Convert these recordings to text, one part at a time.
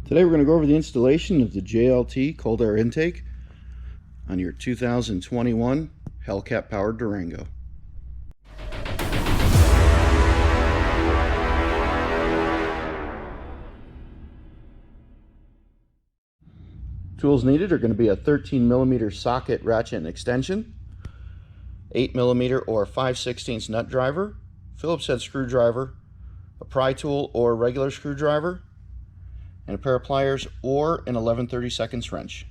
Today we're going to go over the installation of the JLT Cold Air Intake on your 2021 Hellcat powered Durango. Tools needed are going to be a 13mm socket ratchet and extension, 8mm or 5/16 nut driver, Phillips head screwdriver, a pry tool or regular screwdriver, and a pair of pliers or an 11/32 wrench.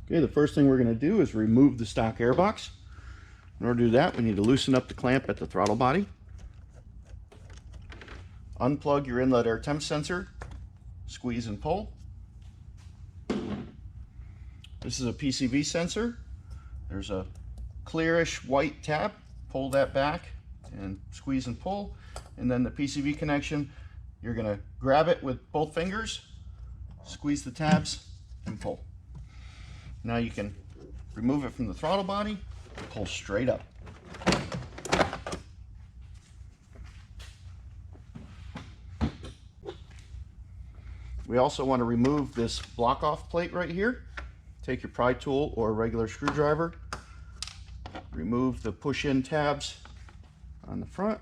Okay, the first thing we're going to do is remove the stock airbox. In order to do that, we need to loosen up the clamp at the throttle body. Unplug your inlet air temp sensor, squeeze and pull. This is a PCV sensor. There's a clearish white tab. Pull that back and squeeze and pull, and then the PCV connection, you're going to grab it with both fingers, squeeze the tabs and pull. Now you can remove it from the throttle body and pull straight up. We also want to remove this block off plate right here. Take your pry tool or a regular screwdriver, remove the push in tabs on the front,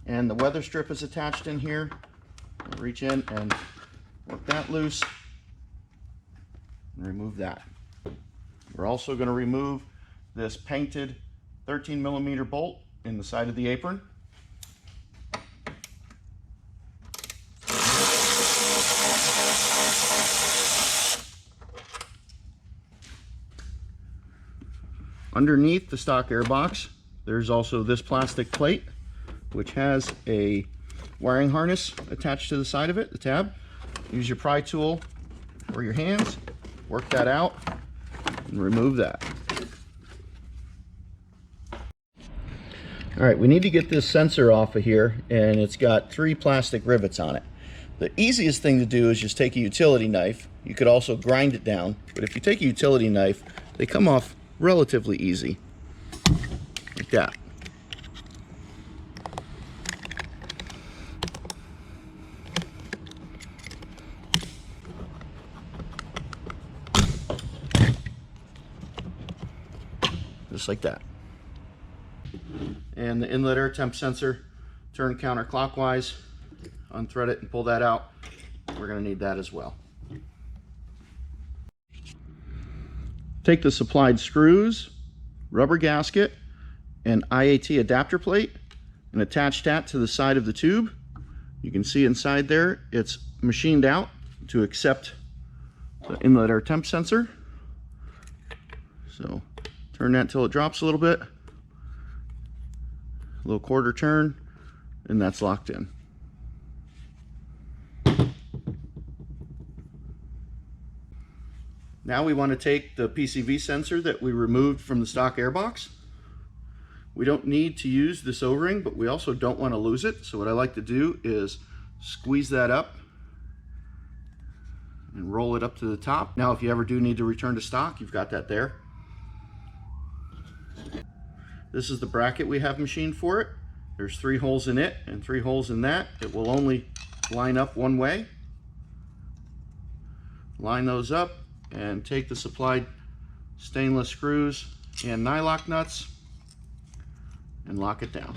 and the weather strip is attached in here. Reach in and work that loose and remove that. We're also going to remove this painted 13mm bolt in the side of the apron. Underneath the stock airbox, there's also this plastic plate, which has a wiring harness attached to the side of it, the tab. Use your pry tool or your hands, work that out, and remove that. All right, we need to get this sensor off of here, and it's got 3 plastic rivets on it. The easiest thing to do is just take a utility knife. You could also grind it down, but if you take a utility knife, they come off relatively easy, like that. Just like that. And the inlet air temp sensor, turn counterclockwise, unthread it and pull that out. We're going to need that as well. Take the supplied screws, rubber gasket, and IAT adapter plate and attach that to the side of the tube. You can see inside there it's machined out to accept the inlet air temp sensor. So turn that until it drops a little bit, a little quarter turn, and that's locked in. Now we want to take the PCV sensor that we removed from the stock airbox. We don't need to use this O-ring, but we also don't want to lose it. So what I like to do is squeeze that up and roll it up to the top. Now if you ever do need to return to stock, you've got that there. This is the bracket we have machined for it. There's 3 holes in it and 3 holes in that. It will only line up one way. Line those up and take the supplied stainless screws and nylock nuts and lock it down.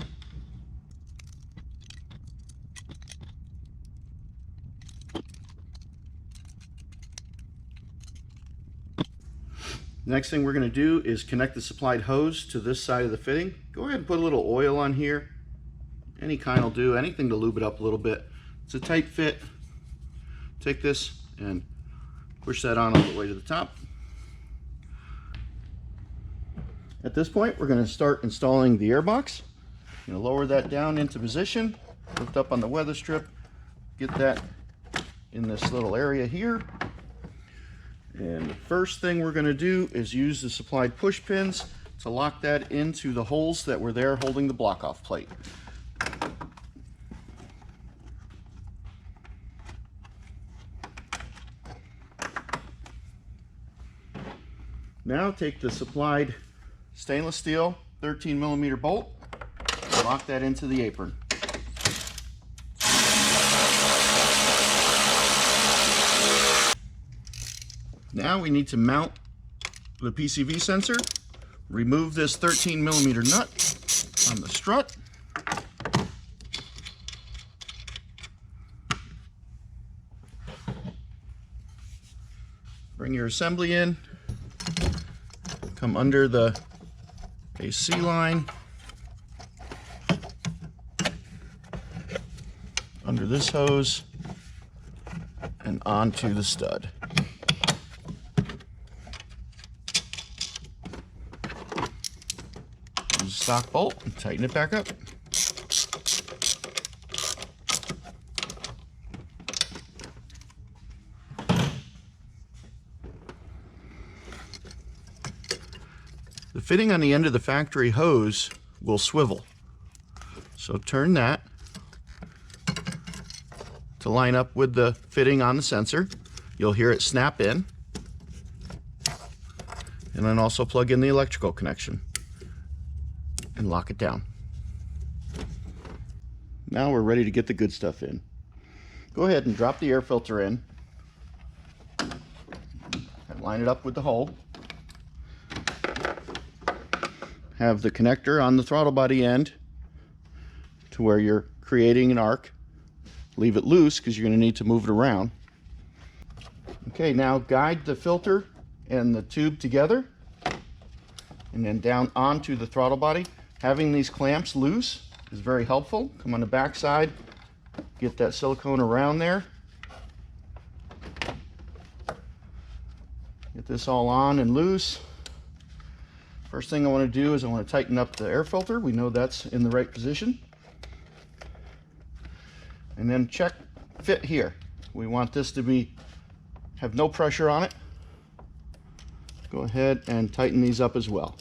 Next thing we're going to do is connect the supplied hose to this side of the fitting. Go ahead and put a little oil on here. Any kind will do, anything to lube it up a little bit. It's a tight fit. Take this and push that on all the way to the top. At this point, we're going to start installing the airbox. I'm going to lower that down into position, lift up on the weather strip, get that in this little area here. And the first thing we're going to do is use the supplied push pins to lock that into the holes that were there holding the block off plate. Now take the supplied stainless steel 13mm bolt, lock that into the apron. Now we need to mount the PCV sensor. Remove this 13mm nut on the strut. Bring your assembly in. Come under the AC line. Under this hose and onto the stud. Use a stock bolt and tighten it back up. The fitting on the end of the factory hose will swivel. So turn that to line up with the fitting on the sensor. You'll hear it snap in. And then also plug in the electrical connection and lock it down. Now we're ready to get the good stuff in. Go ahead and drop the air filter in and line it up with the hole. Have the connector on the throttle body end to where you're creating an arc. Leave it loose because you're going to need to move it around. Okay, now guide the filter and the tube together and then down onto the throttle body. Having these clamps loose is very helpful. Come on the back side, get that silicone around there. Get this all on and loose. First thing I want to do is I want to tighten up the air filter. We know that's in the right position. And then check fit here. We want this to have no pressure on it. Go ahead and tighten these up as well.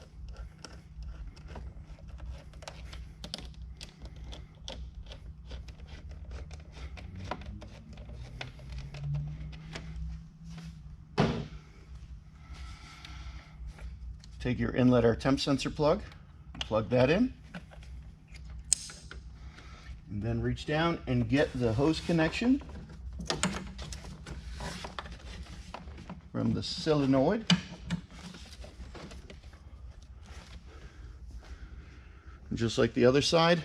Take your inlet air temp sensor plug that in, and then reach down and get the hose connection from the solenoid. And just like the other side,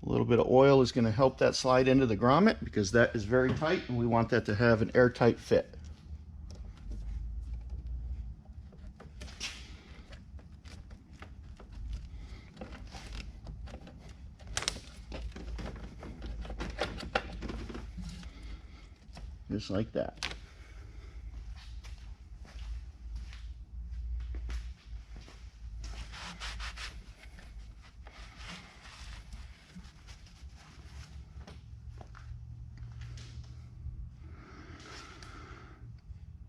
a little bit of oil is going to help that slide into the grommet because that is very tight and we want that to have an airtight fit. Just like that.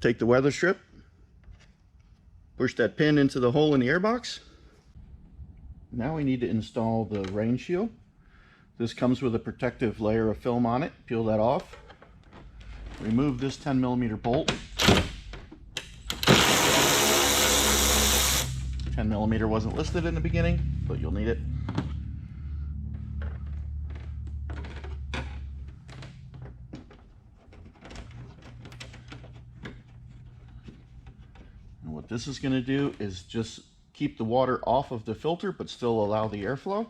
Take the weather strip, push that pin into the hole in the airbox. Now we need to install the rain shield. This comes with a protective layer of film on it. Peel that off. Remove this 10mm bolt. 10mm wasn't listed in the beginning, but you'll need it. What this is going to do is just keep the water off of the filter but still allow the airflow.